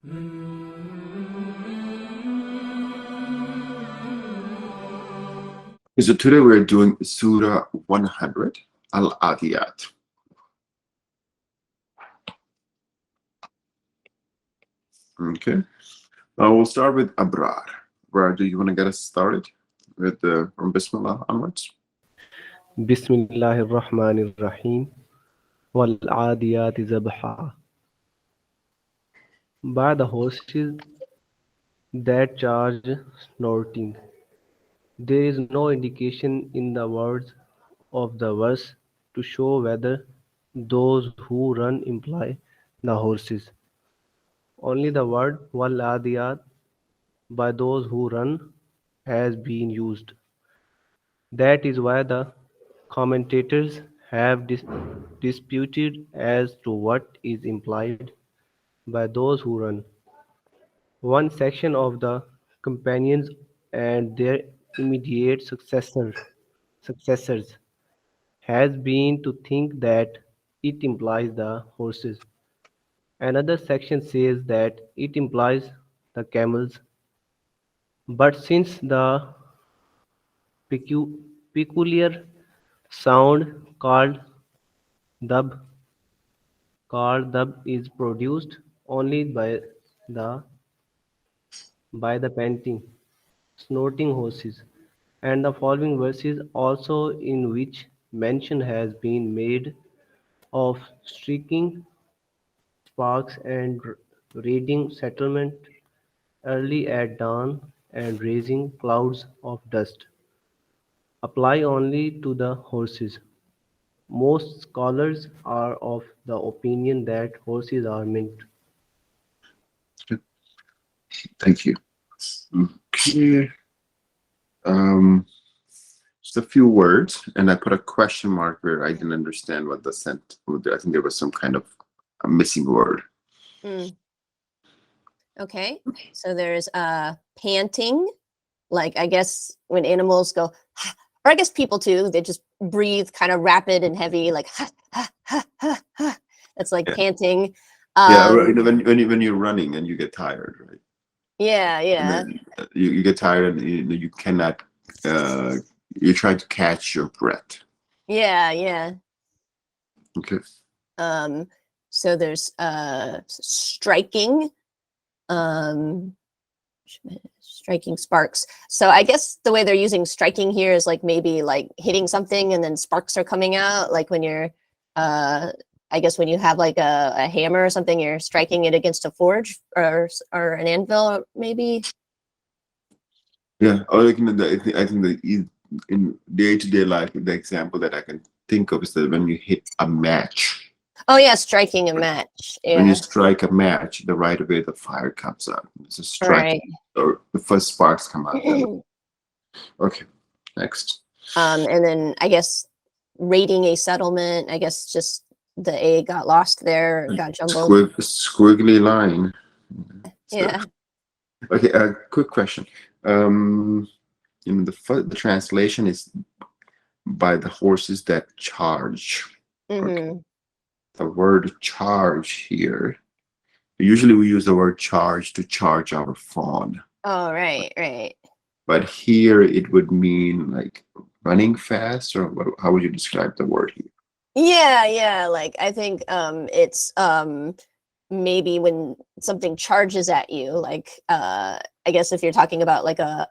So today we're doing Surah 100, Al-Adiyat. Okay. We'll start with Abrar. Abrar, do you want to get us started with from Bismillah onwards? Bismillahir Rahmanir Rahim. Wal Adiyat Zabha. By the horses that charge snorting. There is no indication in the words of the verse to show whether those who run imply the horses. Only the word wal adiyat by those who run has been used. That is why the commentators have disputed as to what is implied by those who run. One section of the companions and their immediate successors has been to think that it implies the horses. Another section says that it implies the camels, but since the peculiar sound dub called dub is produced only the by the panting, snorting horses, and the following verses also in which mention has been made of striking sparks and raiding settlement early at dawn and raising clouds of dust, apply only to the horses. Most scholars are of the opinion that horses are meant. Thank you. Okay. Just a few words, and I put a question mark where I didn't understand what the sent. I think there was some kind of a missing word. Okay, so there's panting, like I guess when animals go, or I guess people too, they just breathe kind of rapid and heavy, like that's like panting. Yeah, right. When you're running and you get tired, right? Yeah, yeah. You get tired and you cannot. You try to catch your breath. Yeah, yeah. Okay. So there's striking. Striking sparks. So I guess the way they're using striking here is like maybe like hitting something and then sparks are coming out, like when you're I guess when you have like a hammer or something, you're striking it against a forge or an anvil maybe. Yeah, or like I think the in day-to-day life, the example that I can think of is that when you hit a match. Oh yeah, striking a match. Yeah. When you strike a match, the right away the fire comes out. It's a strike, right. Or the first sparks come out. Okay, next. And then I guess raiding a settlement. I guess just the A got lost there, got jumbled. Squiggly line. Yeah. Okay, quick question. The translation is by the horses that charge. Okay. The word charge here, usually we use the word charge to charge our fawn. Oh, right, right. But here it would mean like running fast, or how would you describe the word here? Yeah, like I think it's maybe when something charges at you, like I guess if you're talking about like a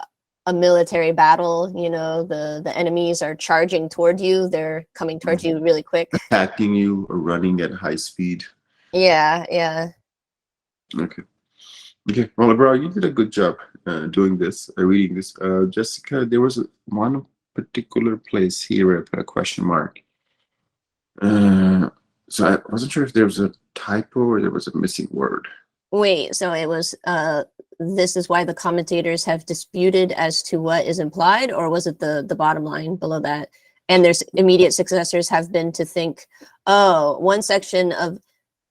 military battle, you know, the enemies are charging toward you, they're coming towards you really quick, attacking you or running at high speed. Yeah. Okay, well, bro, you did a good job doing this, reading this. Jessica, there was one particular place here where I put a question mark, so I wasn't sure if there was a typo or there was a missing word. Wait, so it was this is why the commentators have disputed as to what is implied, or was it the bottom line below that? And there's immediate successors have been to think, oh, one section of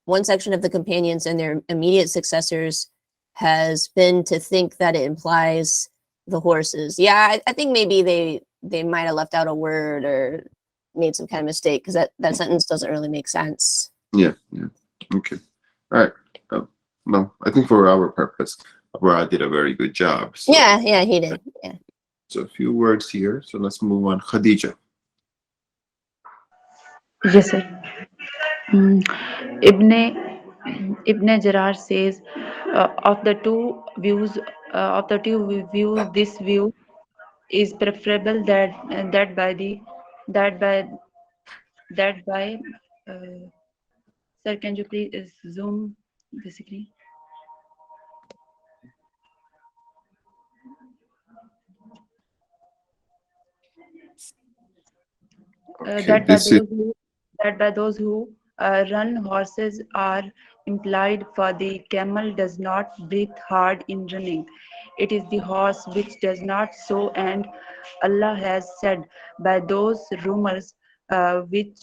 the companions and their immediate successors has been to think that it implies the horses. Yeah, I think maybe they might have left out a word or made some kind of mistake, because that sentence doesn't really make sense. Yeah. Okay. All right. No, I think for our purpose, Abrar did a very good job. So, Yeah, yeah, he did. Yeah. so a few words here. So let's move on. Khadija. Yes, sir. Mm, Ibn Ibn Jarar says of the two views, this view is preferable that by that by. Uh, Sir, can you please zoom basically Okay, that by this is those who run horses are implied, for the camel does not breathe hard in running. It is the horse which does not so, and Allah has said, by those rumors which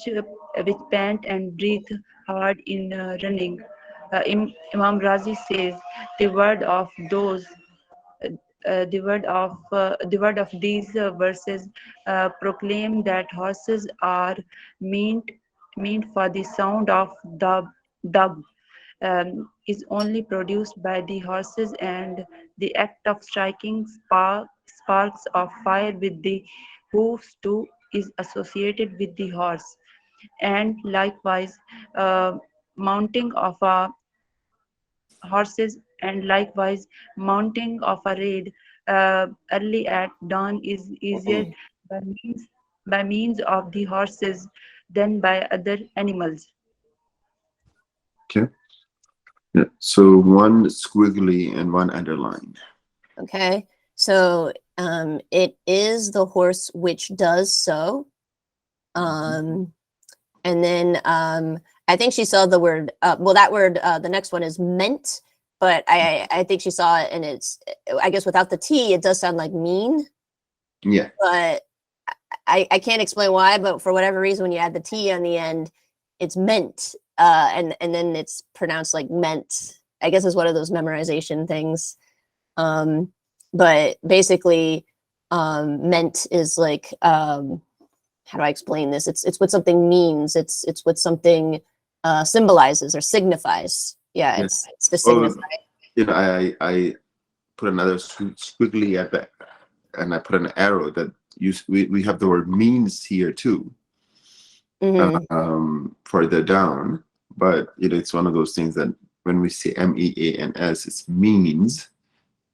pant and breathe hard in running. Imam Razi says the word of those the word of these verses proclaim that horses are meant meant for the sound of the dug is only produced by the horses, and the act of striking sparks of fire with the hooves too is associated with the horse. And likewise, mounting of a horses and likewise mounting of a raid early at dawn is easier by means of the horses than by other animals. okay. Yeah. So one squiggly and one underline. Okay. So it is the horse which does so. And then I think she saw the word, well, that word, the next one is meant, but I think she saw it and it's, I guess without the T, it does sound like mean, Yeah. but I can't explain why, but for whatever reason, when you add the T on the end, it's meant. And then it's pronounced like meant. I guess it's one of those memorization things. But basically, meant is like, how do I explain this? It's what something means. It's what something symbolizes or signifies. Yeah, Yeah. it's to Well, signify. you know, I put another squiggly at that, and I put an arrow that we have the word means here too, further down. But it's one of those things that when we say MEANS, it's means.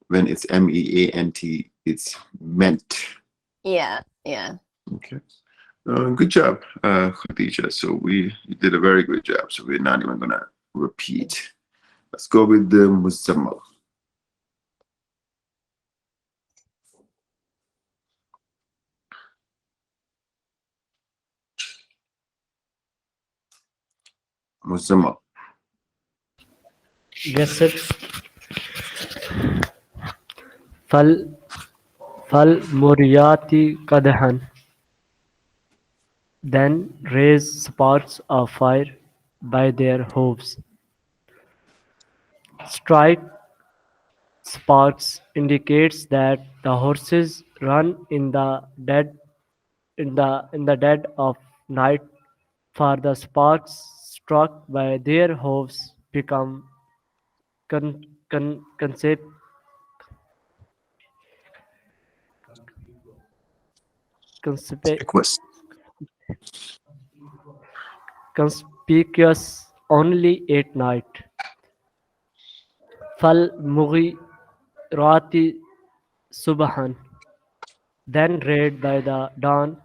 When it's MEANT, it's meant. Yeah, yeah. Okay. Good job, Khadija. So you did a very good job. So we're not even gonna repeat. Let's go with the Muzammal. Muzammal. Yes, sir. Fal fal muriyati qadhan. Then raise sparks of fire by their hooves. Strike sparks indicates that the horses run in the dead of night, for the sparks struck by their hooves become con, con, concept, conspe- Equus. conspicuous only at night. فالمغيرات صبحا. Then read by the dawn.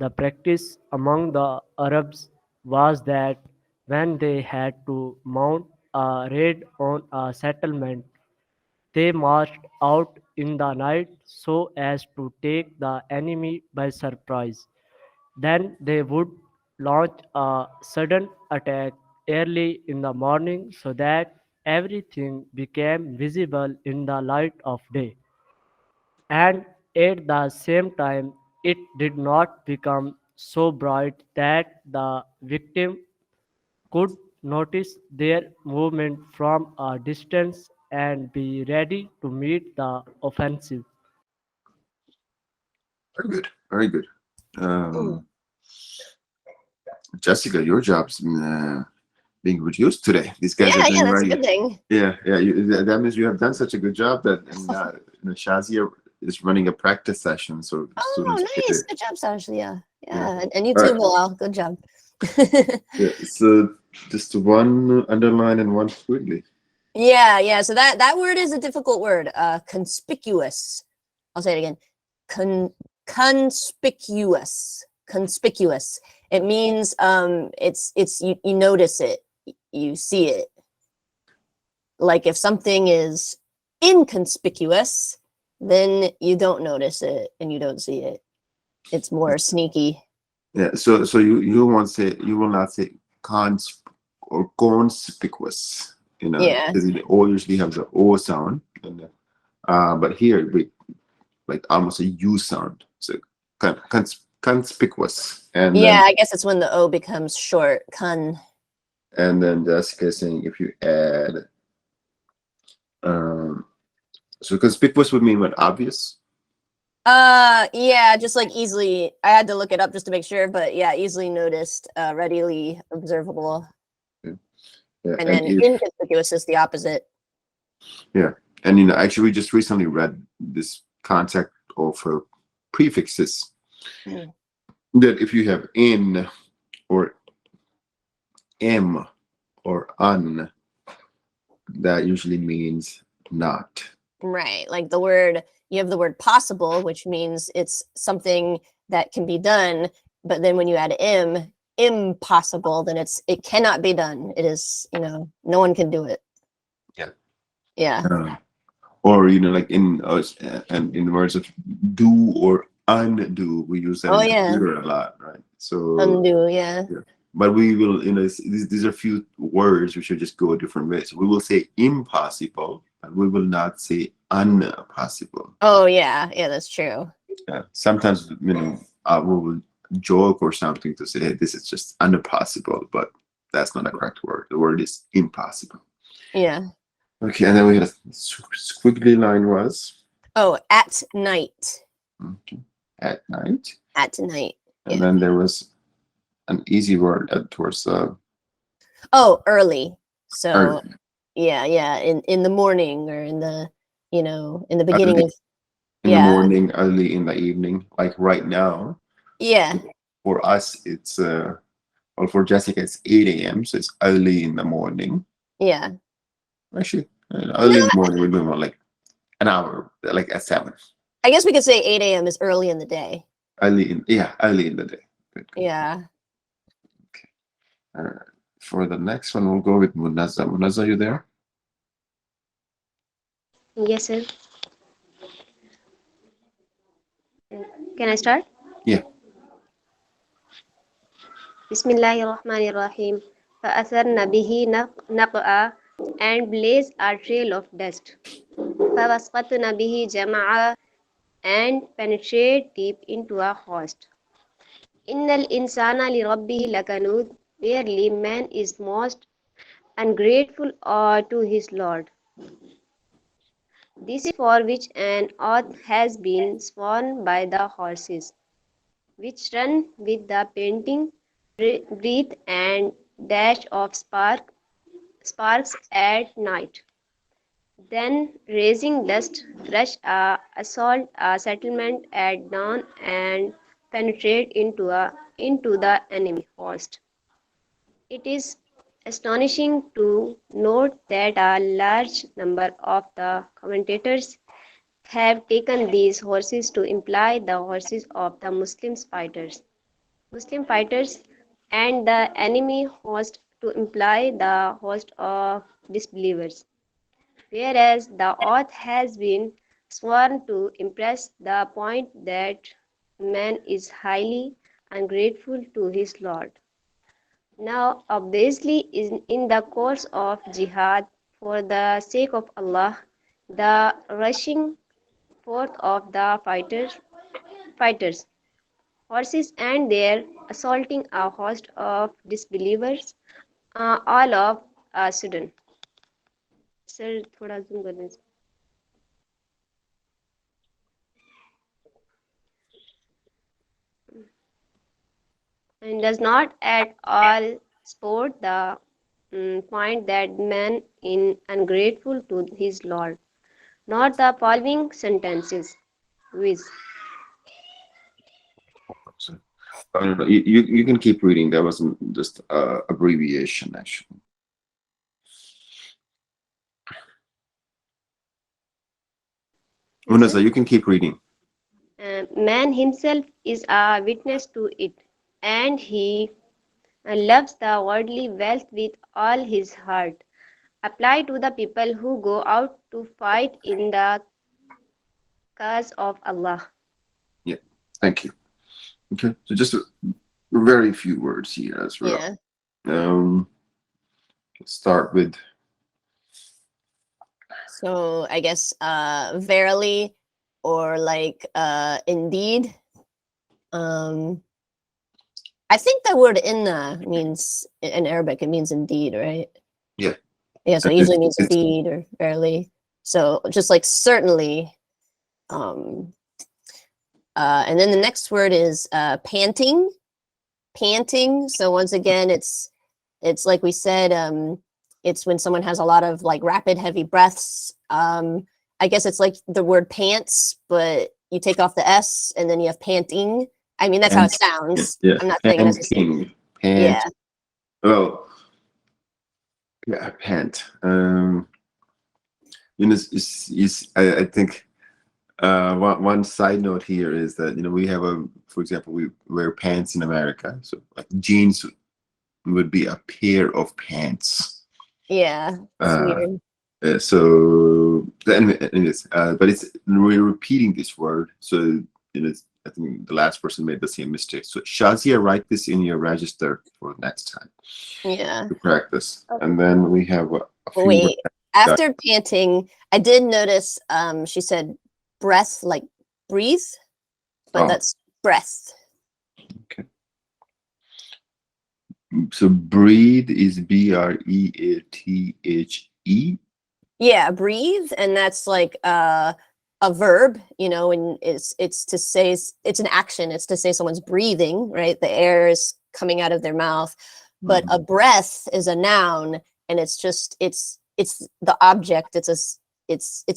The practice among the Arabs was that when they had to mount a raid on a settlement, they marched out in the night so as to take the enemy by surprise. Then they would launch a sudden attack early in the morning so that everything became visible in the light of day. And at the same time, it did not become so bright that the victim could notice their movement from a distance and be ready to meet the offensive. Very good. Very good. Um, Jessica, your job's been being reduced today. These Yeah, guys are yeah, doing that's a very good thing. yeah, yeah. That means you have done such a good job that Shazia is running a practice session, so Oh, students nice. Good job, Sash. Yeah. yeah. Yeah. And you All too, right. Bilal. Good job. Yeah. So just one underline and one squiggly. Yeah, yeah. So that word is a difficult word. Conspicuous. I'll say it again. Conspicuous. Conspicuous. It means it's you notice it. You see it. Like if something is inconspicuous, then you don't notice it and you don't see it. It's more sneaky. Yeah. So you won't say you will not say cons or conspicuous. Yeah. Because the O usually have the O sound, but here we like almost a U sound. So conspicuous, and Yeah, then I guess it's when the O becomes short. Jessica is saying if you add um so conspicuous would mean what obvious. Yeah, just like easily. I had to look it up just to make sure, but yeah, easily noticed, readily observable. Yeah, And and then inconspicuous is the opposite. yeah, and actually we just recently read this concept of prefixes Mm. that if you have in or m or un, that usually means not. Right. Like the word, you have the word possible, which means it's something that can be done. But then when you add impossible, then it cannot be done. It is, no one can do it. Yeah. Yeah. Or like in us and in the words of do or undo, we use that Oh in yeah. computer a lot, right? So Undo, yeah. yeah. But we will, these are few words we should just go a different way. So we will say impossible, and we will not say impossible. Oh yeah. Yeah, that's true. Yeah. Sometimes, we will joke or something to say, hey, this is just impossible, but that's not a correct word. The word is impossible. Yeah. Okay, and then we had a squiggly line was Oh, at night. okay, at night. At night. And Yeah. then there was an easy word towards Oh, early. So early, yeah. In the morning or in the, in the beginning early of, in the yeah. morning, early in the evening. Like right now, Yeah. for us, it's well, for Jessica, it's 8 a.m. So it's early in the morning. Yeah. Actually, No, early in the morning, we're doing about like an hour, like at 7. I guess we could say 8 a.m. is early in the day. Early in the day. Good. Yeah. Uh, for the next one, we'll go with Munaza. Munaza, you there? Yes, sir. Can I start? Yeah. Bismillahirrahmanirrahim. فَأَثَرْنَ بِهِ نَقْعًا and blaze a trail of dust. فَوَسْقَطْنَ بِهِ جَمْعًا and penetrate deep into a host. إِنَّ الْإِنسَانَ لِرَبِّهِ لَكَنُودٌ Verily, man is most ungrateful to his Lord. This is for which an oath has been sworn by the horses, which run with the panting breath and dash of sparks at night. Then, raising dust, rush assault a settlement at dawn and penetrate into the enemy host. It is astonishing to note that a large number of the commentators have taken these horses to imply the horses of the Muslim fighters and the enemy host to imply the host of disbelievers, whereas the oath has been sworn to impress the point that man is highly ungrateful to his Lord. Now, obviously, in the course of jihad for the sake of Allah, the rushing forth of the fighters horses and their assaulting a host of disbelievers all of a sudden. Sir, थोड़ा zoom करने से. And does not at all sport the point that man is ungrateful to his Lord. Not the following sentences, which So, no, you can keep reading. That wasn't just abbreviation, actually. Munazza, you can keep reading. man himself is a witness to it, and he loves the worldly wealth with all his heart. Apply to the people who go out to fight in the cause of Allah. Yeah, thank you. Okay, so just very few words here as well. Yeah. Let's start with So I guess verily or like indeed. Um I think the word inna means in Arabic it means indeed, right? yeah. Yeah, so it It's, usually means it's indeed or verily. So just like certainly. Um and then the next word is panting. Panting. So once again, it's like we said, it's when someone has a lot of like rapid, heavy breaths. I guess it's like the word pants, but you take off the S and then you have panting. I mean, that's how it pant, sounds. yeah, I'm not saying it has the same. panting, Yeah. pant. Well, yeah, pant. I think one side note here is that we have for example, we wear pants in America, so like jeans would be a pair of pants. Yeah. It's Uh, weird. anyways, but we're repeating this word, so I think the last person made the same mistake. So Shazia, write this in your register for next time Yeah. to practice. Okay. And then we have a few words. Wait. After panting, I did notice she said breath, like breathe, but Oh, that's breath. okay. So breathe is breathe. Yeah, breathe, and that's like a verb, and it's to say it's an action. It's to say someone's breathing, right? The air is coming out of their mouth. But a breath is a noun, and it's the object. It's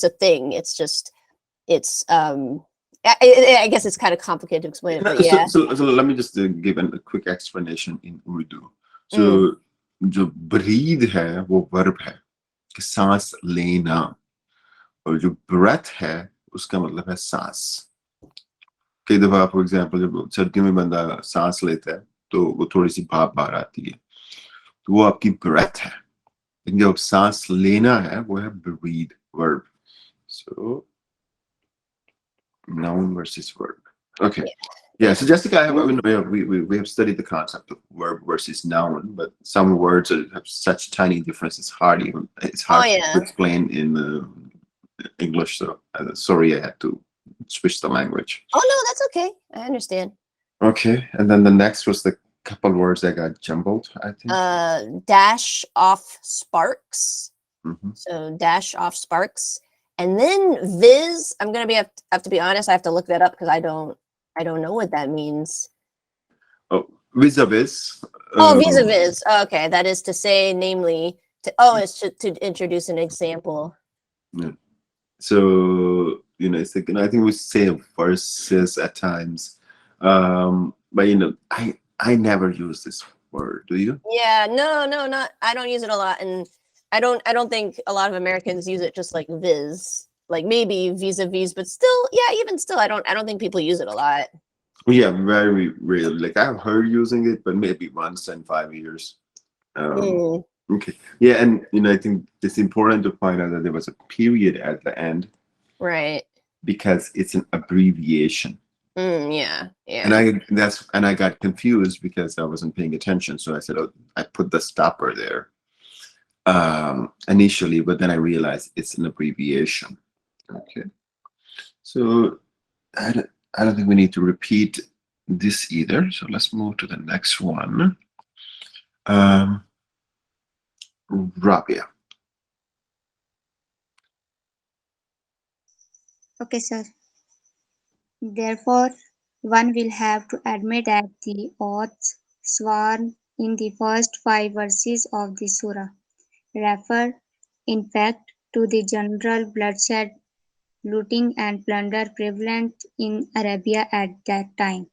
a thing. I guess it's kind of complicated to explain it, but yeah. So let me just give a quick explanation in Urdu. So जो breathe है वो verb है कि सांस लेना, और जो breath है उसका मतलब है सांस. कई दफा फॉर एग्जांपल जब सर्दियों में बंदा सांस लेता है तो वो थोड़ी सी भाप बाहर आती है, तो वो आपकी breath है. लेकिन जब सांस लेना है वो है breathe verb. So noun versus verb. Okay. Yeah, so Jessica, we have studied the concept of verb versus noun, but some words have such tiny difference. It's hard Yeah. to explain in English. So sorry, I had to switch the language. Oh no, that's okay. I understand. Okay, and then the next was the couple words that got jumbled, I think. Dash off sparks. Mhm. So dash off sparks. And then viz, I'm gonna have to be honest, I have to look that up because I don't know what that means. Oh, vis-a-vis. Oh, vis-a-vis. Okay, that is to say, namely, it's to introduce an example. Yeah. So it's like, I think we say verses at times, but I never use this word. Do you? Yeah, no, not. I don't use it a lot, and I don't think a lot of Americans use it just like viz, like maybe vis-a-vis, but still, yeah, even still, I don't think people use it a lot. Yeah, very rarely. Like I've heard using it, but maybe once in 5 years. Okay. Yeah, and I think it's important to point out that there was a period at the end, Right. because it's an abbreviation. Yeah. And I got confused because I wasn't paying attention. So I said, oh, I put the stopper there initially, but then I realized it's an abbreviation. Okay. So I don't think we need to repeat this either. So let's move to the next one. Rabia. Okay, sir. Therefore, one will have to admit that the oaths sworn in the first 5 verses of the surah refer, in fact, to the general bloodshed, looting, and plunder prevalent in Arabia at that time.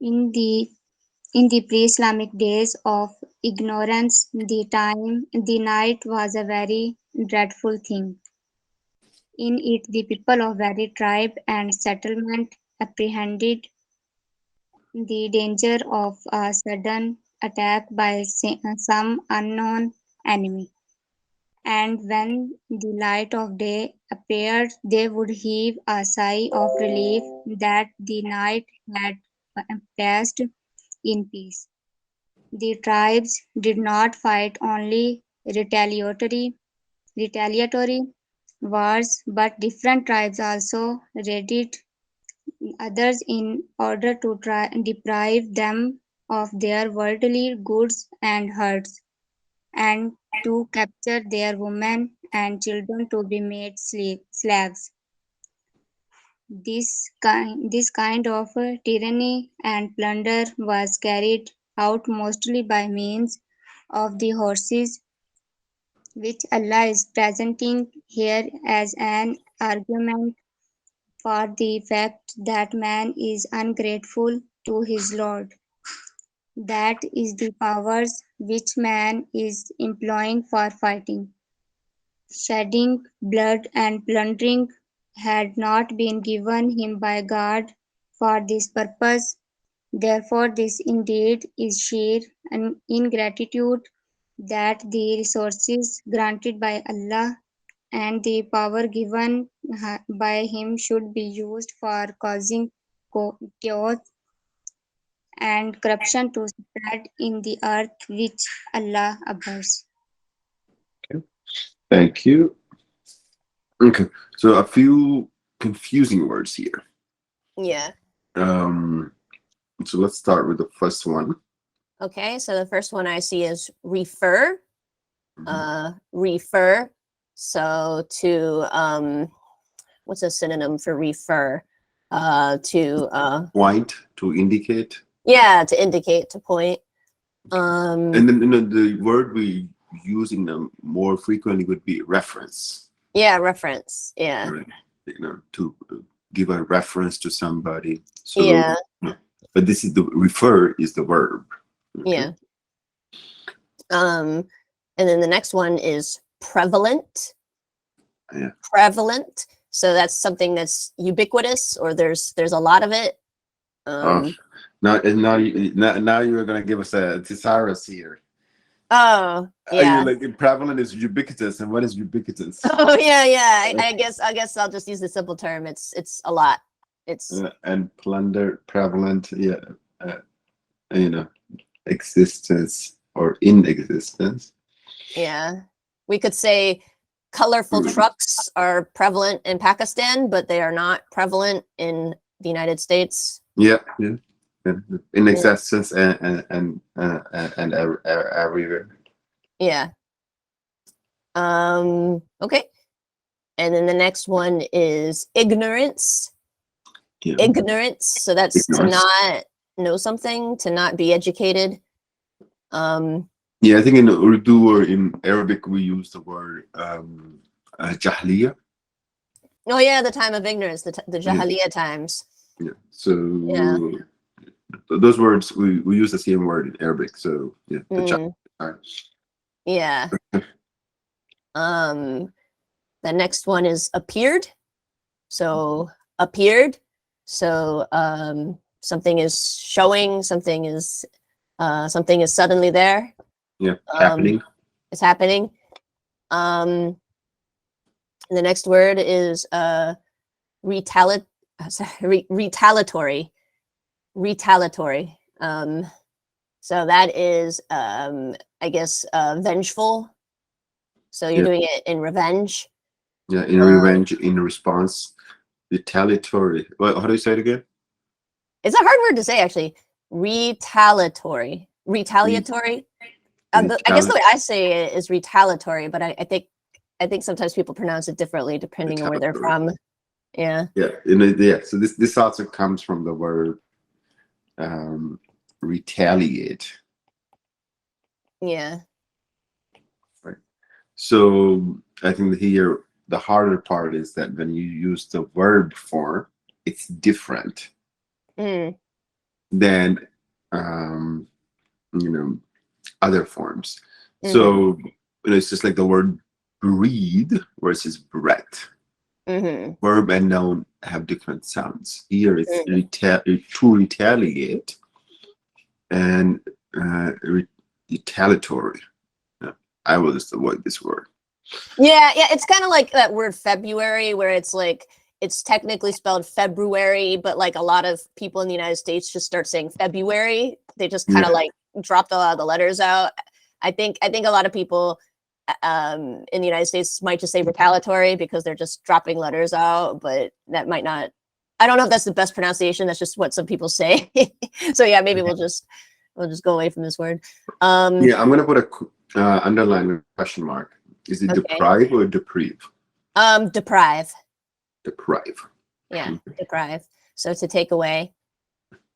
In the pre-Islamic days of ignorance, the night was a very dreadful thing. In it, the people of every tribe and settlement apprehended the danger of a sudden attack by some unknown enemy. And when the light of day appeared, they would heave a sigh of relief that the night had passed in peace. The tribes did not fight only retaliatory wars, but different tribes also raided others in order to deprive them of their worldly goods and herds, and to capture their women and children to be made slaves. This kind of tyranny and plunder was carried out mostly by means of the horses, which Allah is presenting here as an argument for the fact that man is ungrateful to his Lord. That is the powers which man is employing for fighting. Shedding blood and plundering had not been given him by God for this purpose. Therefore, this indeed is sheer ingratitude that the resources granted by Allah and the power given by Him should be used for causing chaos and corruption to spread in the earth, which Allah abhors. Thank you. Okay, so a few confusing words here. Yeah. So let's start with the first one. Okay, so the first one I see is refer. Refer. So to what's a synonym for refer? Point, to indicate. Yeah, to indicate, to point. And then the word we using them more frequently would be reference. Yeah, reference. Yeah. Right. To give a reference to somebody. So, yeah. But this is the refer is the verb. Okay? Yeah. And then the next one is prevalent. Yeah. Prevalent. So that's something that's ubiquitous, or there's a lot of it. Now you're gonna give us a thesaurus here. Oh, yeah. Like prevalent is ubiquitous, and what is ubiquitous? Oh, yeah. I guess I'll just use the simple term. It's a lot. It's and plunder, prevalent, existence or in existence. Yeah, we could say colorful trucks are prevalent in Pakistan, but they are not prevalent in the United States. Yeah. In existence and everywhere. Yeah. Okay. And then the next one is ignorance. Yeah. Ignorance. So that's Ignorance. to not know something, to not be educated. Yeah, I think in Urdu or in Arabic we use the word jahliya. Oh yeah, the time of ignorance, the Jahiliya times. Yeah. So those words we use the same word in Arabic. So yeah, the Jahliya. Yeah. The next one is appeared. So appeared. So something is showing, something is suddenly there. Yeah, happening. It's happening. And the next word is retaliatory. Retaliatory. So that is I guess vengeful. So you're doing it in revenge. Yeah, in revenge, in response. Retaliatory. Well, how do you say it again? It's a hard word to say, actually. Retaliatory. Retaliatory. I guess the way I say it is retaliatory, but I think sometimes people pronounce it differently depending on where they're from. Yeah. Yeah. So this also comes from the word retaliate. Yeah. Right. So I think here the harder part is that when you use the verb form, it's different Mm. than you know, other forms. So it's just like the word breathe versus breath. Verb and noun have different sounds. Here it's to retaliate and retaliatory. I will just avoid this word. Yeah, it's kind of like that word February, where it's like it's technically spelled February, but like a lot of people in the United States just start saying February. They just kind of like dropped a lot of the letters out. I think a lot of people in the United States might just say retaliatory because they're just dropping letters out, but that might not. I don't know if that's the best pronunciation. That's just what some people say. So yeah, maybe we'll just go away from this word. Yeah, I'm gonna put a underline question mark. Is it deprive or deprive? Deprive. Deprive. Yeah, deprive. So to take away,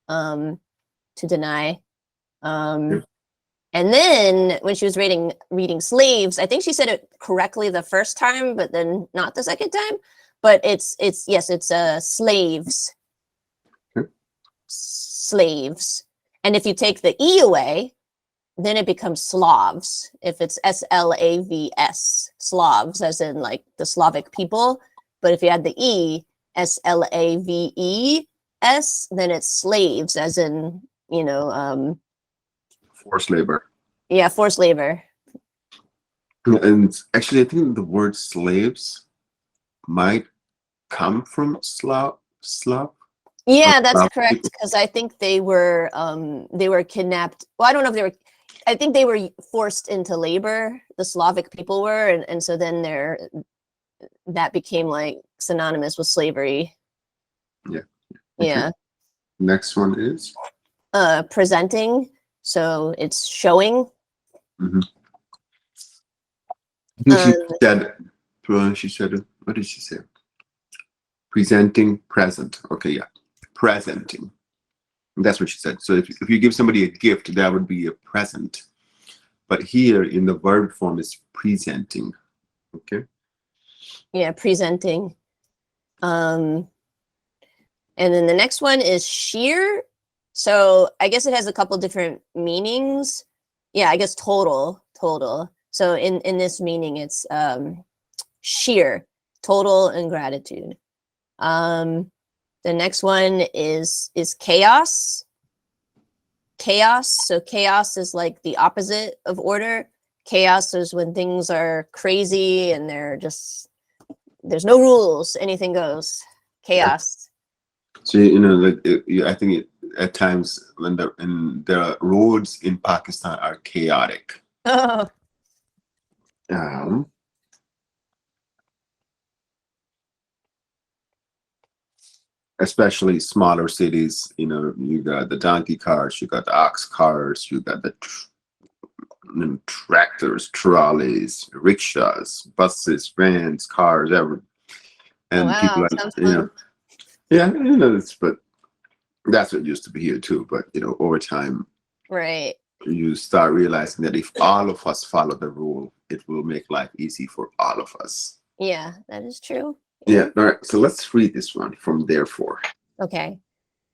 to deny. And then when she was reading slaves, I think she said it correctly the first time, but then not the second time. But it's slaves. Slaves. And if you take the E away, then it becomes Slavs. If it's Slavs, Slavs, as in like the Slavic people. But if you add the E, Slaves, then it's slaves, as in, Forced labor. Yeah, forced labor. And actually, I think the word slaves might come from Slav. Yeah, that's correct, because I think they were kidnapped. Well, I don't know if they were. I think they were forced into labor. The Slavic people were, and so then that became like synonymous with slavery. Yeah. Yeah. Next one is presenting. So it's showing. She said, what did she say? Presenting, present. Okay, yeah. Presenting. That's what she said. So if you give somebody a gift, that would be a present. But here in the verb form is presenting. Okay. Yeah, presenting. And then the next one is sheer. So I guess it has a couple different meanings. Yeah, I guess total. So in this meaning, it's sheer, total ingratitude. The next one is chaos. Chaos. So chaos is like the opposite of order. Chaos is when things are crazy and there's no rules, anything goes. Chaos. So I think at times when the roads in Pakistan are chaotic. Oh. Especially smaller cities, you got the donkey cars, you got the ox cars, you got the tractors, trolleys, rickshaws, buses, vans, cars, everything. And people are, yeah, but that's what used to be here too. But over time, right, you start realizing that if all of us follow the rule, it will make life easy for all of us. Yeah, that is true. Yeah. All right. So let's read this one from therefore. Okay.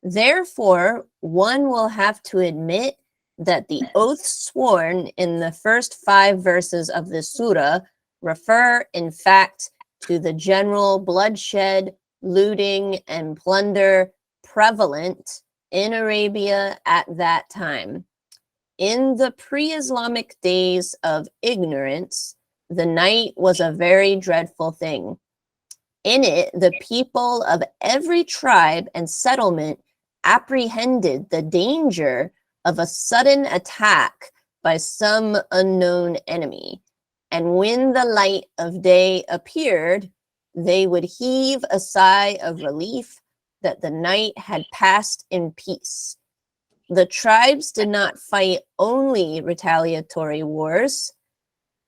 Therefore, one will have to admit that the oaths sworn in the first 5 verses of the surah refer, in fact, to the general bloodshed, looting, and plunder prevalent in Arabia at that time. In the pre-Islamic days of ignorance, the night was a very dreadful thing. In it, the people of every tribe and settlement apprehended the danger of a sudden attack by some unknown enemy. And when the light of day appeared, they would heave a sigh of relief that the night had passed in peace. The tribes did not fight only retaliatory wars,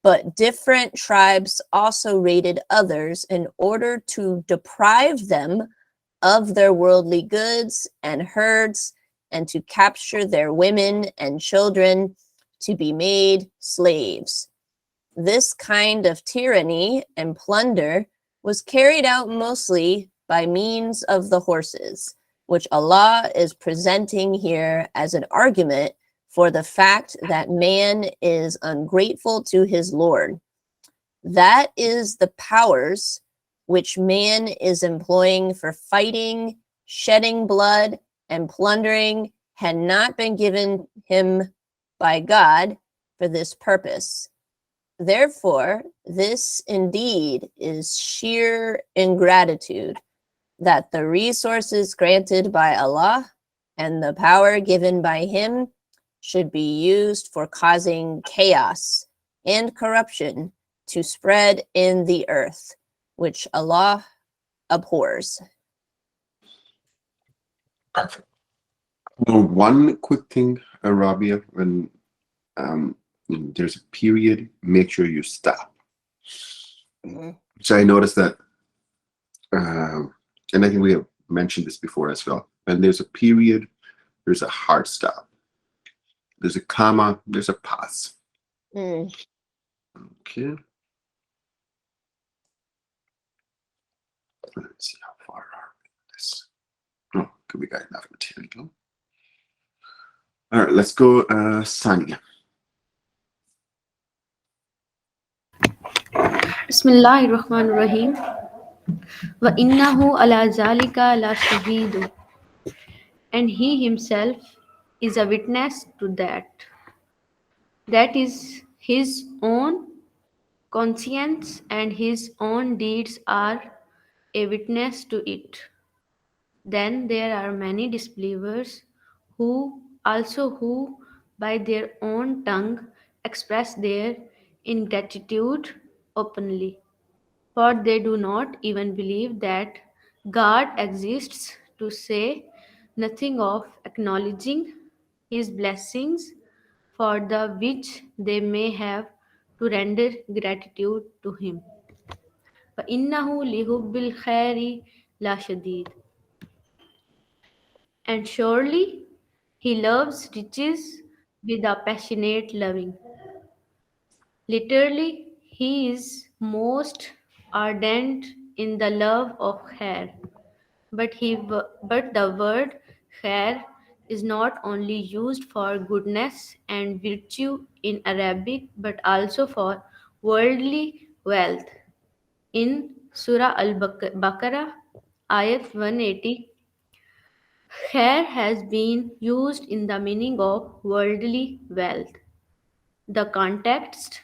but different tribes also raided others in order to deprive them of their worldly goods and herds and to capture their women and children to be made slaves. This kind of tyranny and plunder was carried out mostly by means of the horses, which Allah is presenting here as an argument for the fact that man is ungrateful to his Lord. That is the powers which man is employing for fighting, shedding blood, and plundering had not been given him by God for this purpose. Therefore, this indeed is sheer ingratitude, that the resources granted by Allah and the power given by him should be used for causing chaos and corruption to spread in the earth, which Allah abhors. Perfect. Well, one quick thing, Rabia, when there's a period, make sure you stop. So I noticed that, and I think we have mentioned this before as well. When there's a period, there's a hard stop. There's a comma, there's a pause. Okay. Let's see how far are we with this. Oh, good, we got enough material. All right, let's go, Sania. Bismillahirrahmanirrahim. Wa innahu ala zalika la shahidu. And he himself is a witness to that. That is his own conscience and his own deeds are a witness to it. Then there are many disbelievers who by their own tongue express their ingratitude openly. For they do not even believe that God exists, to say nothing of acknowledging his blessings, for the which they may have to render gratitude to him. فَإِنَّهُ لِحُبِّ الْخَيْرِ لَشَدِيدٌ. And surely he loves riches with a passionate loving. Literally, he is most ardent in the love of khair. But the word khair is not only used for goodness and virtue in Arabic, but also for worldly wealth. In Surah Al-Baqarah, Ayat 180, khair has been used in the meaning of worldly wealth. The context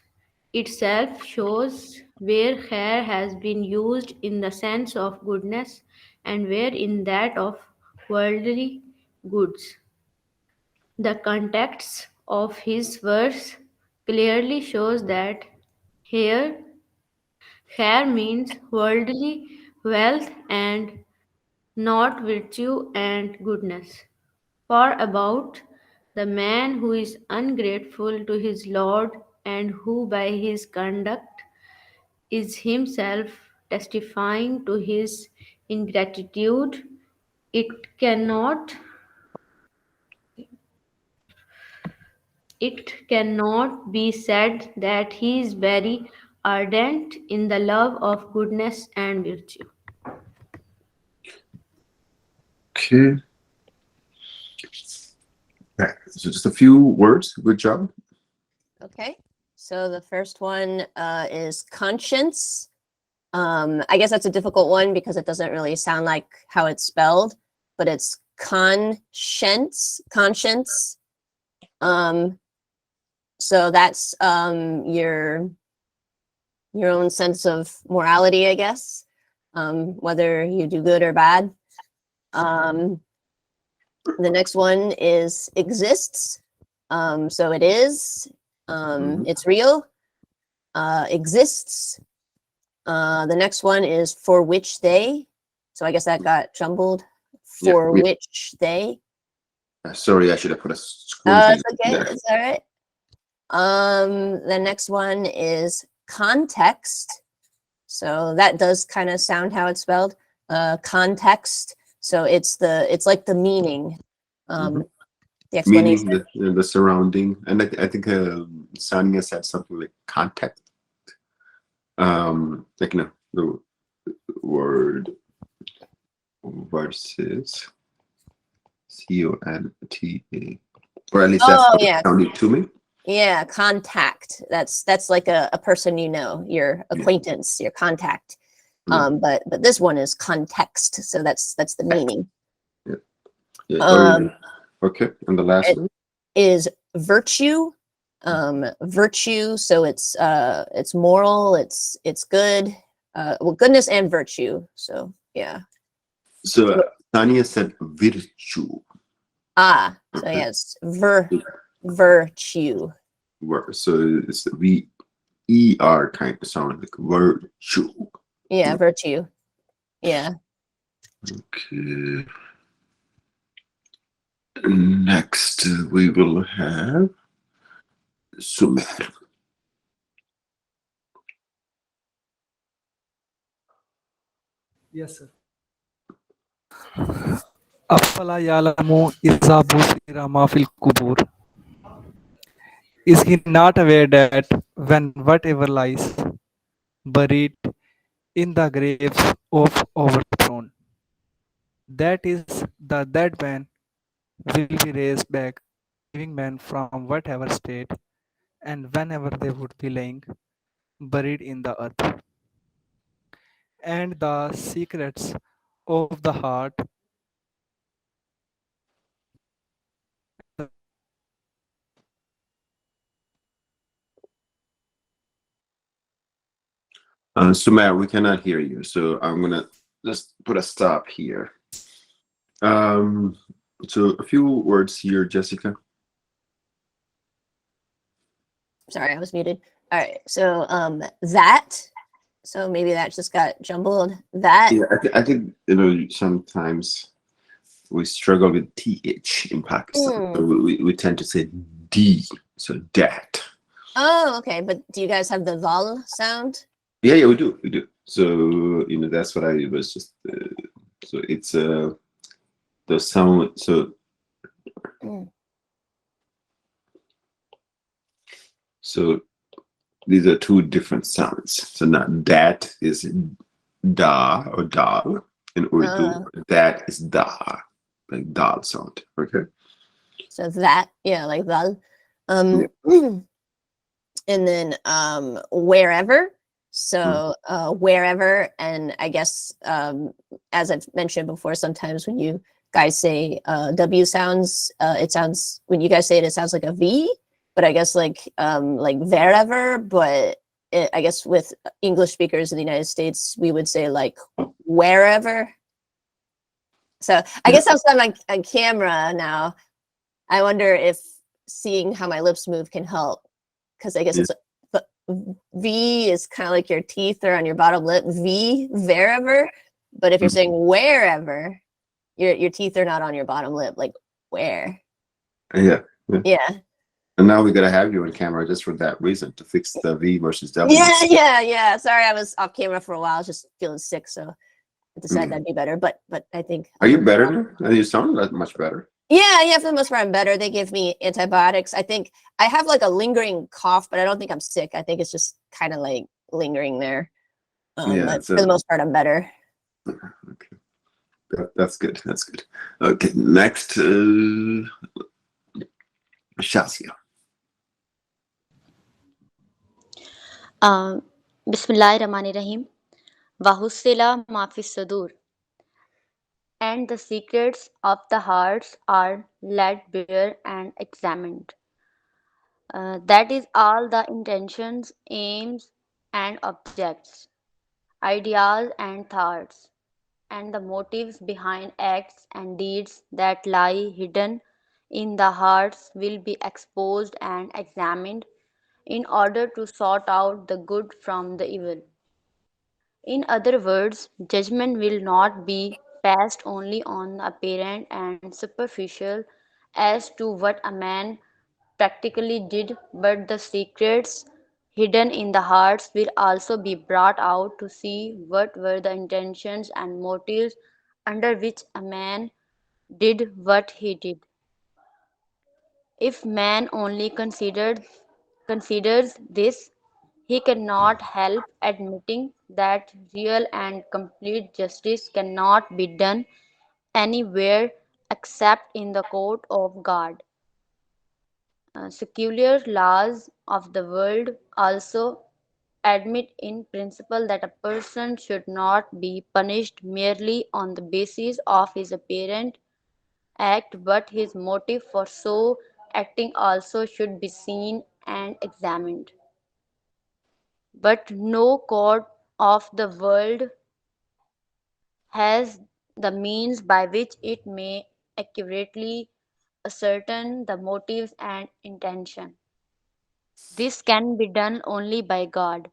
itself shows where khair has been used in the sense of goodness and where in that of worldly goods. The context of his verse clearly shows that here khair means worldly wealth and not virtue and goodness. For about the man who is ungrateful to his Lord and who by his conduct is himself testifying to his ingratitude, it cannot be said that he is very ardent in the love of goodness and virtue. Okay. Okay, so just a few words. Good job. Okay, so the first one is conscience. I guess that's a difficult one because it doesn't really sound like how it's spelled, but it's conscience. So that's your own sense of morality, I guess, whether you do good or bad. The next one is exists. So it is, it's real, exists. The next one is for which they. So I guess that got jumbled. For which they. Sorry, I should have put a squeeze It's okay. there. It's all right. The next one is context. So that does kind of sound how it's spelled. Context. So it's like the meaning. The meaning explanation. the surrounding. And I think Sania said something like context. Like the word versus CONTA, or at least that's Oh how it yeah, sounded to me. yeah. Contact. That's like a person you know, your Yeah. acquaintance, your contact. Yeah. But this one is context, so that's the meaning. Yeah. Yeah. Um, Okay, and the last it one. is virtue. Virtue. So it's moral. It's good. Well, goodness and virtue. So yeah. So Tanya said virtue. So Okay. yes, virtue. So it's the VER kind of sound like virtue. Yeah, virtue. Yeah. Okay. Next, we will have Sumer. Yes, sir. أفلا يعلم إذا بُثِّرَ ما في القبور. Is he not aware that when whatever lies buried in the graves of overthrown, that is, the dead man will be raised back, living men from whatever state and whenever they would be lying buried in the earth, and the secrets of the heart Sumer, we cannot hear you, so I'm gonna just put a stop here. Um, so a few words here, Jessica. Sorry, I was muted. All right. So that. So maybe that just got jumbled. That. Yeah, I think sometimes we struggle with th in Pakistan. So we tend to say d, so that. Oh, okay. But do you guys have the vowel sound? Yeah, we do. So that's what I was just. So it's the sound. So these are two different sounds. So not that is da or dal in Urdu. That is da, like dal sound. Okay. So that, yeah, like val. Yeah. And then wherever. So wherever, and I guess as I've mentioned before, sometimes when you guys say W sounds, it sounds, when you guys say it, it sounds like a V, but I guess like wherever, but I guess with English speakers in the United States, we would say like wherever. So I guess I'm on camera now. I wonder if seeing how my lips move can help, because I guess it's V is kind of like your teeth are on your bottom lip, V, wherever. But if you're saying wherever, your teeth are not on your bottom lip, like where. Yeah. Yeah. And now we gotta have you on camera just for that reason, to fix the V versus W. Yeah. Sorry, I was off camera for a while. I was just feeling sick, so I decided that'd be better. But I think. Are you better now? You sound much better. Yeah, for the most part, I'm better. They give me antibiotics. I think I have like a lingering cough, but I don't think I'm sick. I think it's just kind of like lingering there. But for the most part, I'm better. Okay. That's good. Okay, next, Shasya. Bismillahirrahmanirrahim. Wahusila mafis sudur. And the secrets of the hearts are laid bare and examined. That is all the intentions, aims, and objects, ideas and thoughts, and the motives behind acts and deeds that lie hidden in the hearts will be exposed and examined in order to sort out the good from the evil. In other words, judgment will not be passed only on the apparent and superficial as to what a man practically did, but the secrets hidden in the hearts will also be brought out to see what were the intentions and motives under which a man did what he did. If man only considers this, he cannot help admitting that real and complete justice cannot be done anywhere except in the court of God. Secular laws of the world also admit in principle that a person should not be punished merely on the basis of his apparent act, but his motive for so acting also should be seen and examined. But no court of the world has the means by which it may accurately ascertain the motives and intention. This can be done only by God.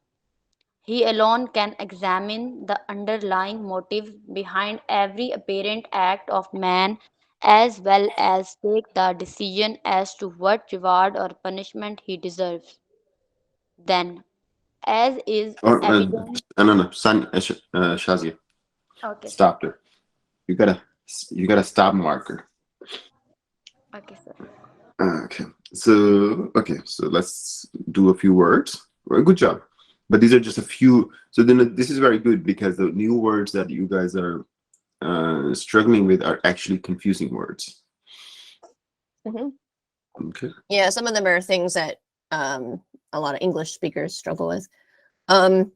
He alone can examine the underlying motive behind every apparent act of man as well as take the decision as to what reward or punishment he deserves. Then, as is Oh, evident. no, Shazia, Okay, sir. stop there. You gotta, you got a stop marker. Okay, sir. Okay. So let's do a few words. Well, good job. But these are just a few. So then this is very good because the new words that you guys are struggling with are actually confusing words. Mhm. Okay. Yeah, some of them are things that a lot of English speakers struggle with. All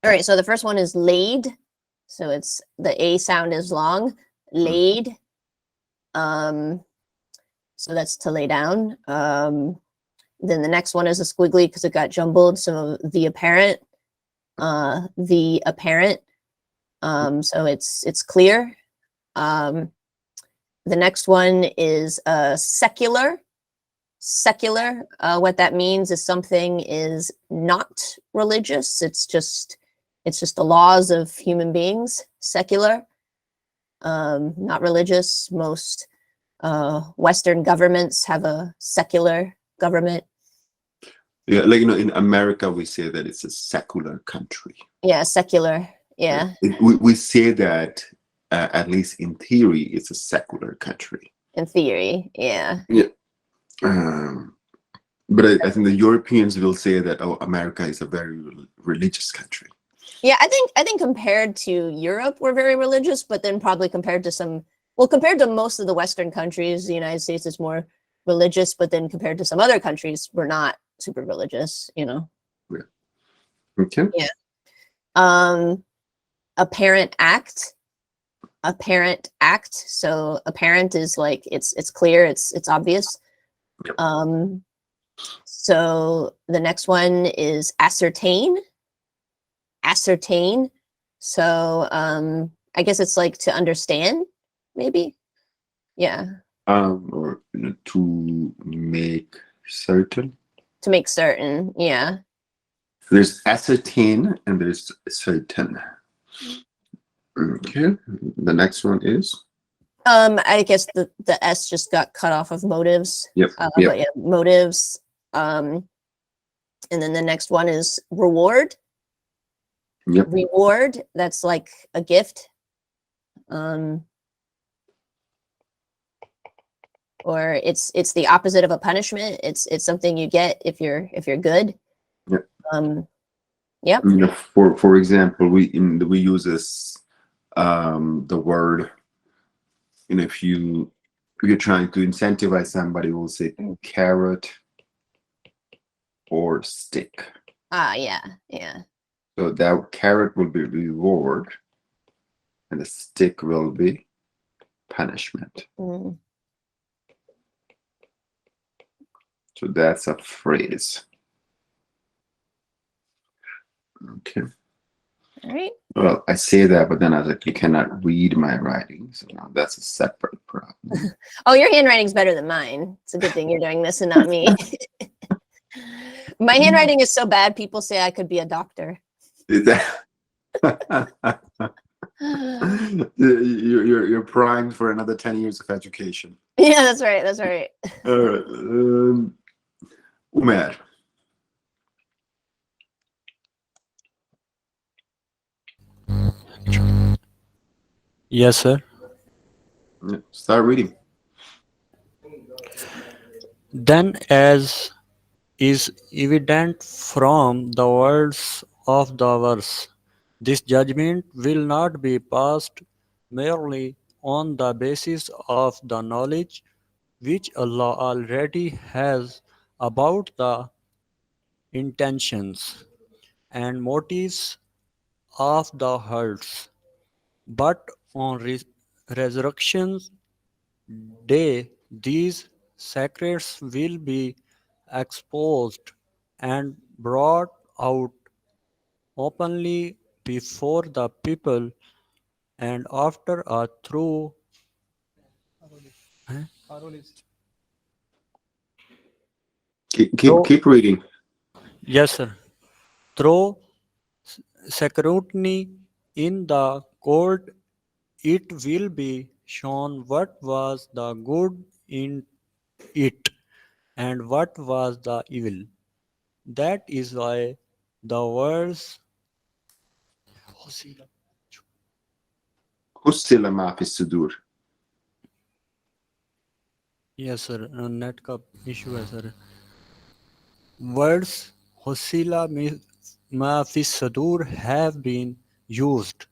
right, so the first one is laid. So it's the A sound is long. Laid. So that's to lay down. Then the next one is a squiggly because it got jumbled. So the apparent. The apparent. So it's clear. The next one is secular. Secular. What that means is something is not religious. It's just the laws of human beings. Secular. Not religious. Most Western governments have a secular government. Yeah, like in America, we say that it's a secular country. Yeah, secular. Yeah. We say that at least in theory, it's a secular country. In theory, yeah. Yeah. But I think the Europeans will say that America is a very religious country. Yeah, I think compared to Europe, we're very religious, but then probably compared to most of the Western countries, the United States is more religious, but then compared to some other countries, we're not super religious, Yeah. Okay. Yeah. Apparent act. Apparent act. So apparent is like it's clear, it's obvious. So the next one is ascertain. Ascertain. So I guess it's like to understand, maybe. Yeah. Or to make certain. To make certain, yeah. There's ascertain and there's certain. Okay. The next one is. I guess the S just got cut off of motives. Yep. But yeah, motives. And then the next one is reward. Yep. Reward. That's like a gift. Or it's the opposite of a punishment. It's something you get if you're good. Yep. Yep. For example, we use this the word. If you're trying to incentivize somebody, we'll say carrot or stick. Yeah. So that carrot will be reward, and the stick will be punishment. Mm. So that's a phrase. Okay. All right. Well, I say that, but then I was like, you cannot read my writing. So now that's a separate problem. Oh, your handwriting's better than mine. It's a good thing you're doing this and not me. My handwriting is so bad, people say I could be a doctor. You're primed for another 10 years of education. Yeah, that's right. All right. Umer. Yes, sir. Start reading. Then, as is evident from the words of the verse, this judgment will not be passed merely on the basis of the knowledge which Allah already has about the intentions and motives of the hearts, but on resurrection day these secrets will be exposed and brought out openly before the people, and after a through through Keep reading. yes sir, through scrutiny in the court, it will be shown what was the good in it and what was the evil. That is why the words حُصِّلَ مَا فِي الصُّدُورِ. yes sir, net का issue है sir. Words husila ma fi sadur have been used.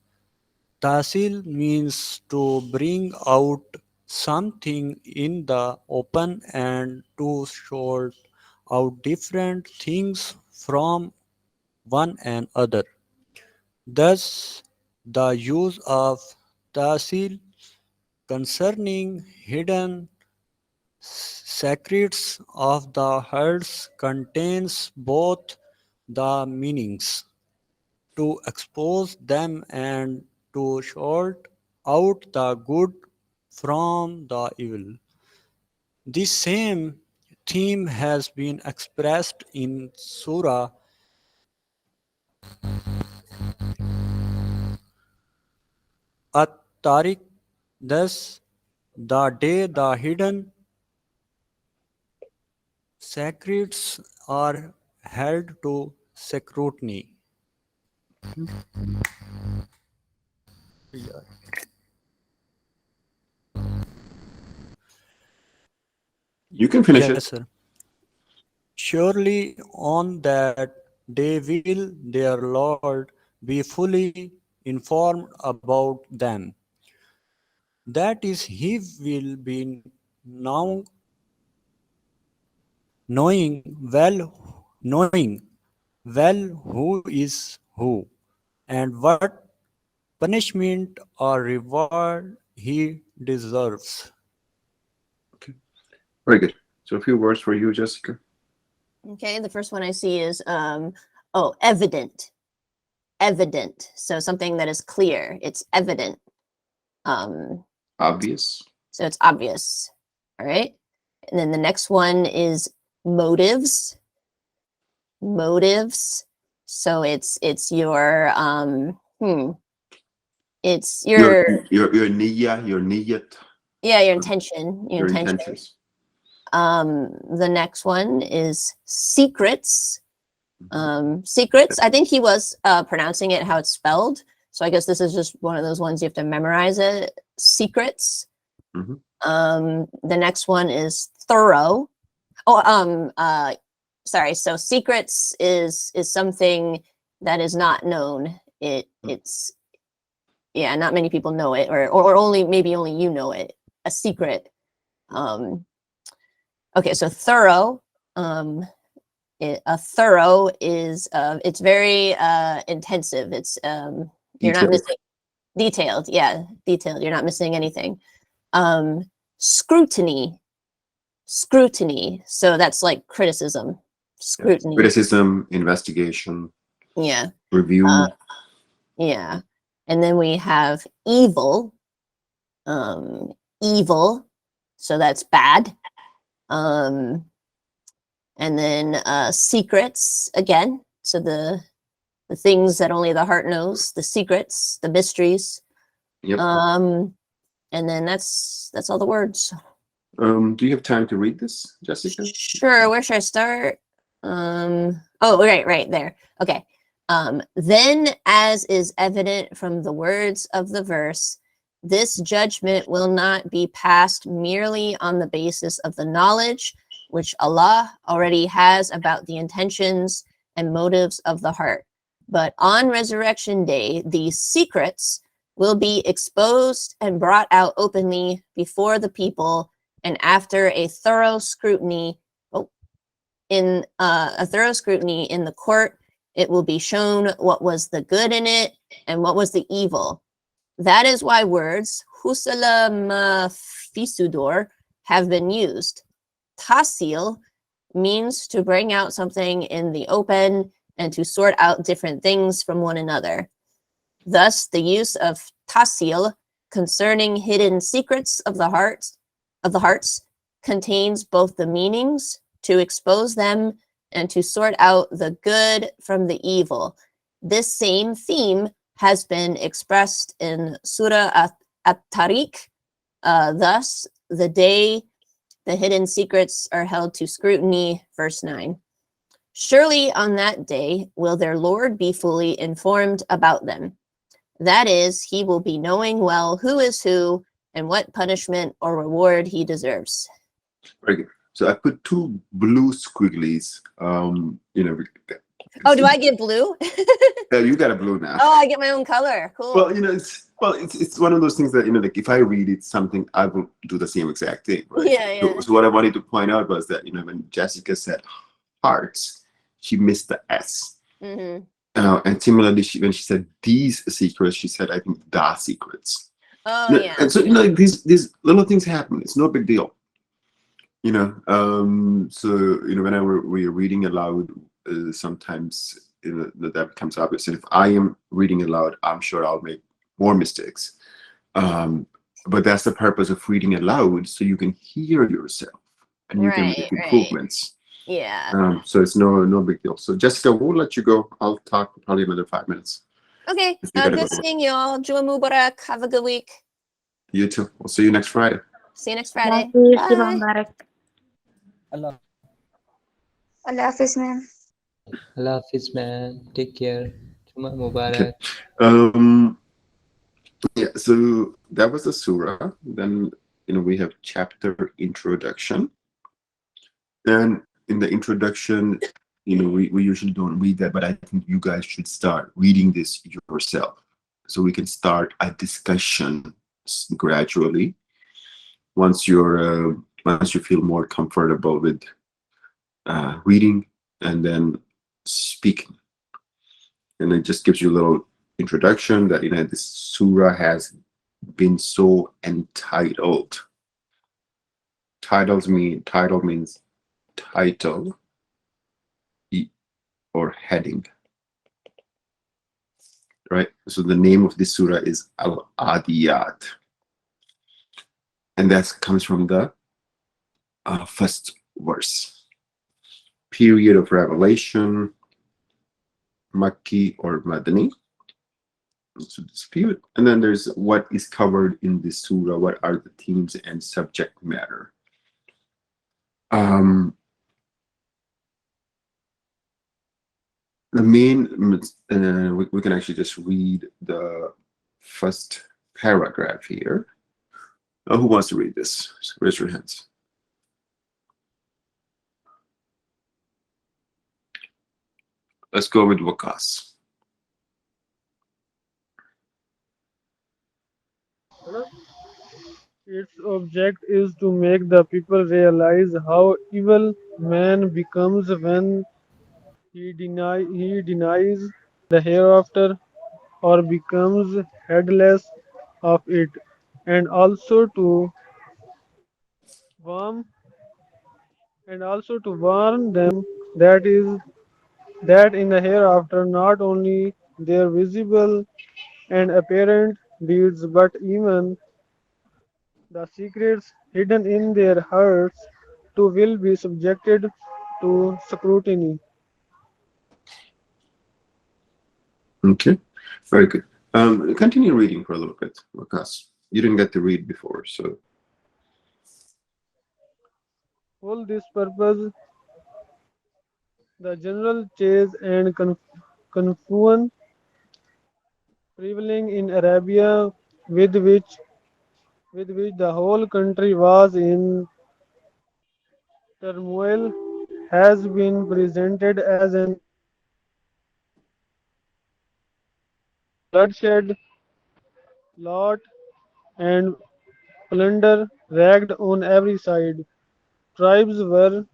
Tahsil means to bring out something in the open and to sort out different things from one another. Thus, the use of tahsil concerning hidden secrets of the hearts contains both the meanings to expose them and to sort out the good from the evil. This same theme has been expressed in Surah At-Tariq. Thus, the day the hidden secrets are held to scrutiny. You can finish Yes, it. sir. Surely on that day will their Lord be fully informed about them. That is, he will be now knowing well knowing well who is who and what punishment or reward he deserves. Very good. So a few words for you, Jessica. Okay, the first one I see is oh, evident. Evident. So something that is clear. It's evident. Obvious. So it's obvious. All right. And then the next one is motives. Motives. So it's your it's Your niyyah, your niyyat, yeah, your intention. Your your intention. intentions. The next one is secrets. Secrets. I think he was pronouncing it how it's spelled. So I guess this is just one of those ones you have to memorize it. Secrets. Mhm. The next one is thorough. Oh, sorry. So secrets is something that is not known. It's yeah, not many people know it, or only maybe only you know it. A secret. Okay, so thorough. A thorough is it's very intensive. It's you're not Detailed. missing detailed. Yeah, detailed. You're not missing anything. Scrutiny. Scrutiny. So that's like criticism. Scrutiny. Criticism, investigation, Yeah. review. Yeah. And then we have evil. Evil. So that's bad. And then secrets again. So the things that only the heart knows, the secrets, the mysteries. Yep. And then that's all the words. Do you have time to read this, Jessica? Sure. Where should I start? Oh, right there. Okay. Then, as is evident from the words of the verse, this judgment will not be passed merely on the basis of the knowledge which Allah already has about the intentions and motives of the heart. But on resurrection day, these secrets will be exposed and brought out openly before the people, and after a thorough scrutiny, in the court, it will be shown what was the good in it and what was the evil. That is why words husala ma fisudor have been used. Tasil means to bring out something in the open and to sort out different things from one another. Thus, the use of tasil concerning hidden secrets of the hearts contains both the meanings to expose them and to sort out the good from the evil. This same theme has been expressed in Surah At-Tariq. Thus, the day the hidden secrets are held to scrutiny, verse 9. Surely on that day will their Lord be fully informed about them. That is, he will be knowing well who is who and what punishment or reward he deserves. Very good. So I put two blue squigglies. Oh, do I get blue? You got a blue now. Oh, I get my own color. Cool. Well, it's one of those things that like if I read it something, I will do the same exact thing, right? Yeah. So what I wanted to point out was that when Jessica said hearts, she missed the S. Mm-hmm. And similarly, when she said these secrets, she said I think the secrets. Oh yeah. And so these little things happen. It's no big deal. So whenever we're reading aloud, sometimes that comes up. So if I am reading aloud, I'm sure I'll make more mistakes. But that's the purpose of reading aloud, so you can hear yourself and you can make improvements. Yeah. So it's no big deal. So Jessica, we'll let you go. I'll talk probably another 5 minutes. Okay. Good seeing you all. Juma Mubarak. Have a good week. You too. We'll see you next Friday. See you next Friday. Bye. Bye. Allah, Allah Hafiz, ma'am. Allah Hafiz, man. Take care. Juma Okay. Mubarak. Yeah, so that was the surah. Then we have chapter introduction. And in the introduction, we usually don't read that, but I think you guys should start reading this yourself, so we can start a discussion gradually. Once you feel more comfortable with reading and then speaking, and it just gives you a little introduction that this surah has been so entitled. Title means title or heading, right? So the name of this surah is Al-Adiyat, and that comes from the first verse. Period of revelation, Makki or Madani. So this period, and then there's what is covered in this surah. What are the themes and subject matter? The main, we can actually just read the first paragraph here. Who wants to read this? Raise your hands. Let's go with Wakas. Its object is to make the people realize how evil man becomes when he denies the hereafter or becomes heedless of it, and warn also to warn them that is that in the hereafter not only their visible and apparent deeds but even the secrets hidden in their hearts too will be subjected to scrutiny. Okay, very good. Continue reading for a little bit, Wakas. You didn't get to read before, so. For this purpose, the general chase and confusion prevailing in Arabia, with which the whole country was in turmoil has been presented as an bloodshed, loot, and plunder ragged on every side. Tribes were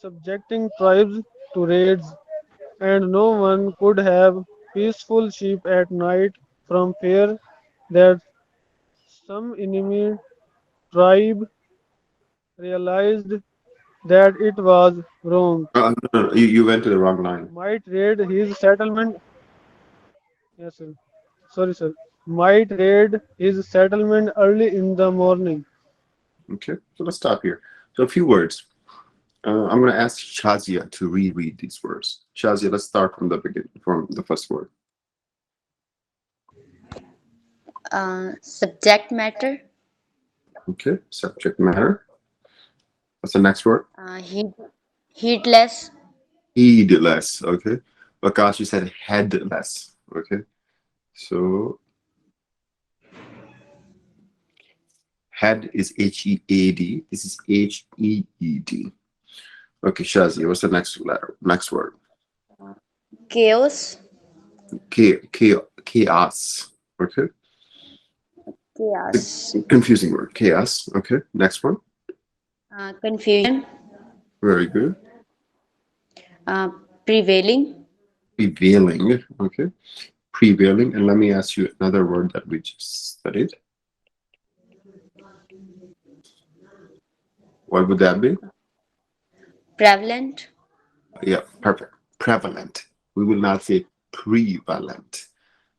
subjecting tribes to raids, and no one could have peaceful sheep at night from fear that some enemy tribe realized that it was wrong, No, no, you went to the wrong line. might raid his settlement. Yes, sir. Sorry, sir. Might raid his settlement early in the morning. Okay, so let's stop here. So a few words. I'm going to ask Shazia to reread these words. Shazia, let's start from the beginning, from the first word. Subject matter, Okay, subject matter. What's the next word? heed, heedless, Heedless. Okay, Akash, you said headless. Okay, so head is Head. This is Heed. Okay, Shazia, what's the next letter? Next word. chaos, Chaos. Okay, chaos, confusing word. Chaos. Okay, next one. confusion, Very good. uh, prevailing, Prevailing. Okay, prevailing. And let me ask you another word that we just studied. What would that be? prevalent, Yeah, perfect. Prevalent. We will not say prevalent.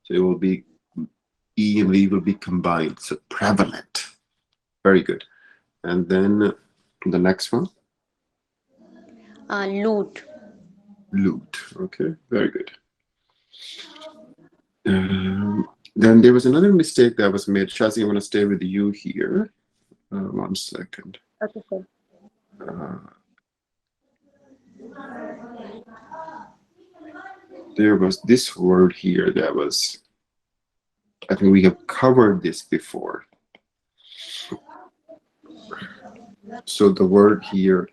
So it will be E and V will be combined. So prevalent. Very good. And then the next one, loot, loot. Okay, very good. Then there was another mistake that was made. Shazi, I want to stay with you here. 1 second. okay, sir. Uh, there was this word here that was, I think we have covered this before. So the word here,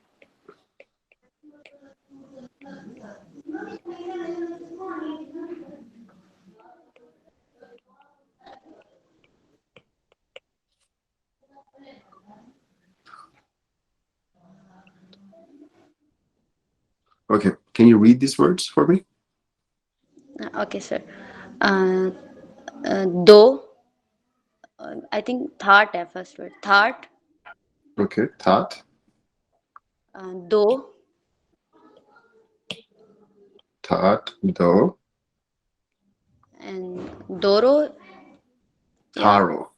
okay, can you read these words for me? Okay, sir. Uh, though, I think thought, first word, thought, Okay, thought, though, though, and doro, yeah, taro.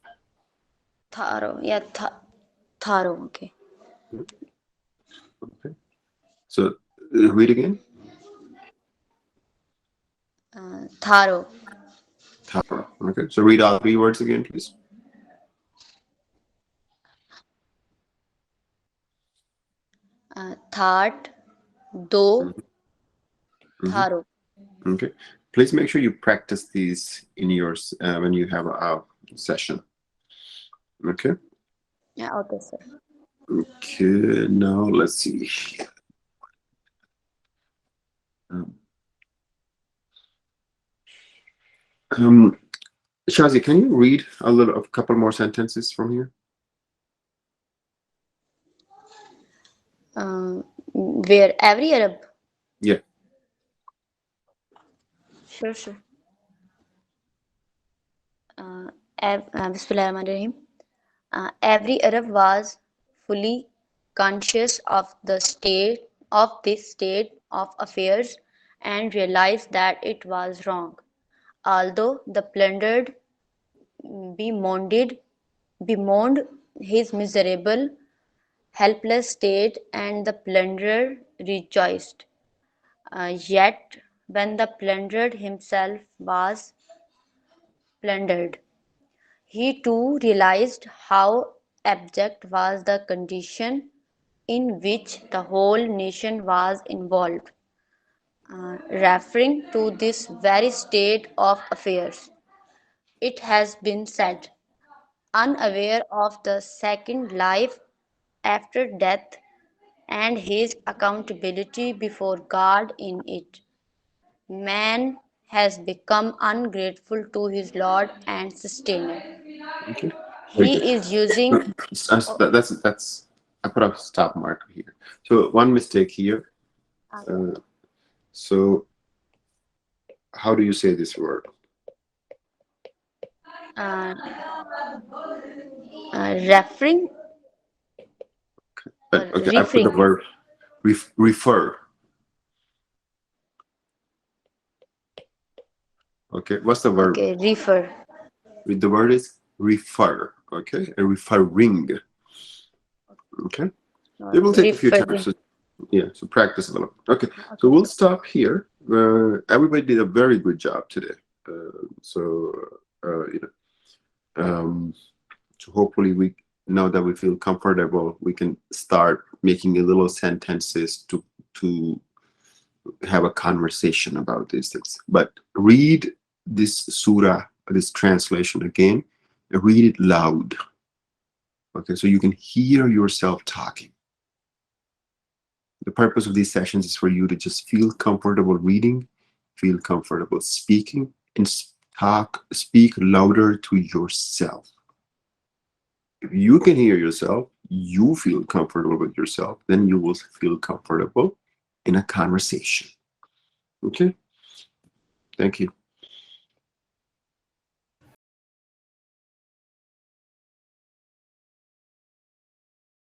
tharo, yeah, tharo, okay. Okay, so read again. Tharo, Taro. Okay, so read all three words again, please. thought, though, Mhm. tharo. Okay, please make sure you practice these in yours when you have a session. Okay. Yeah, okay, sir. Okay, now let's see. Um, um, Shazi, can you read a couple more sentences from here? Where every Arab, Yeah. sure, sure. Bismillahirrahmanirrahim. Every Arab was fully conscious of this state of affairs and realized that it was wrong. Although the plundered bemoaned, bemoaned his miserable, helpless state, and the plunderer rejoiced. Yet, when the plundered himself was plundered, he too realized how abject was the condition in which the whole nation was involved. Referring to this very state of affairs, it has been said, unaware of the second life after death and his accountability before God in it. Man has become ungrateful to his Lord and sustainer. Okay, very good. He is using. That's I put a stop marker here. So one mistake here. So how do you say this word? uh, Referring or Okay, I put the referring. word refer. Okay, what's the verb? Okay, refer. The word is refer. Okay, and referring. Okay, it will take a few times. Referring. So, yeah, so practice a little. Okay, so we'll stop here. Everybody did a very good job today. You know, so hopefully now that we feel comfortable, we can start making a little sentences to have a conversation about these things. But read this surah, this translation again, and read it loud. Okay, so you can hear yourself talking. The purpose of these sessions is for you to just feel comfortable reading, feel comfortable speaking, and speak louder to yourself. If you can hear yourself, you feel comfortable with yourself, then you will feel comfortable in a conversation. Okay? Thank you.